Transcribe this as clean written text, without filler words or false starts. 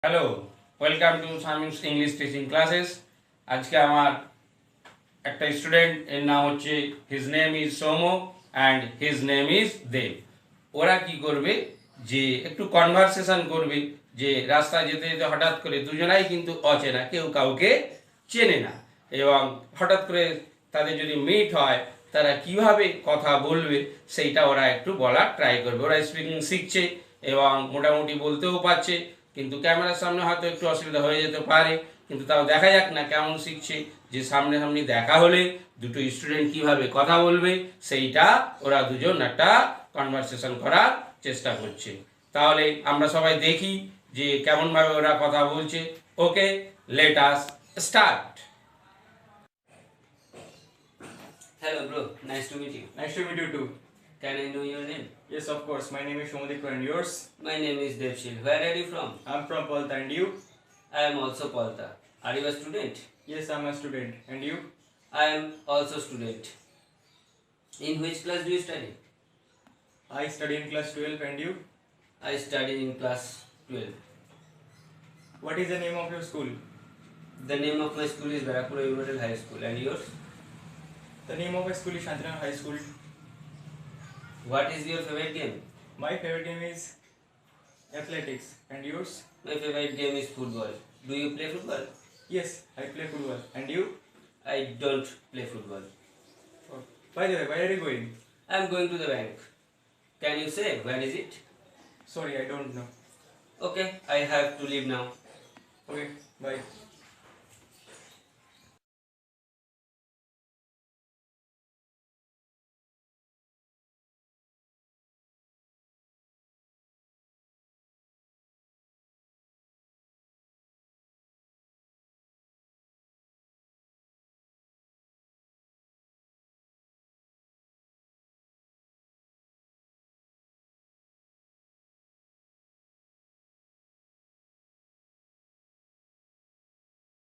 Hello, welcome to Samim's English teaching classes. আজকে আমার একটা স্টুডেন্ট, এর নাম হচ্ছে his name is Soumya and his name is Dev. ওরা কি করবে যে একটু কনভারসেশন করবে, যে রাস্তায় যেতে যেতে হঠাৎ করে দুজনাই কিন্তু অচেনা, কেউ কাউকে চেনে না, এবং হঠাৎ করে তাদের যদি মিট হয় তারা কিভাবে কথা বলবে সেইটা ওরা একটু বলার ট্রাই করবে। ওরা স্পিকিং শিখছে এবং মোটামুটি বলতেও পারছে, কিন্তু ক্যামেরার সামনে হয়তো একটু অসুবিধা হয়ে যেতে পারে, কিন্তু তাও দেখা যাক না কেমন শিখছে। যে সামনাসামনি দেখা হলে দুটো স্টুডেন্ট কিভাবে কথা বলবে সেইটা ওরা দুজন একটা কনভারসেশন করার চেষ্টা করছে। তাহলে আমরা সবাই দেখি যে কেমনভাবে ওরা কথা বলছে। Okay, let us start. Hello bro, nice to meet you. Nice to meet you too. Can I know your name? Yes, of course. My name is Shomadikar and yours? My name is Devshil. Where are you from? I'm from Palta and you? I am also Palta. Are you a student? Yes, I'm a student. And you? I am also student. In which class do you study? I study in class 12 and you? I study in class 12. What is the name of your school? The name of my school is Barakpur Memorial High School. And yours? The name of my school is Shantinam High School. What is your favorite game? My favorite game is athletics. And yours? My favorite game is football. Do you play football? Yes, I play football. And you? I don't play football. Oh. By the way, where are you going? I am going to the bank. Can you say where is it? Sorry, I don't know. Okay, I have to leave now. Okay, bye.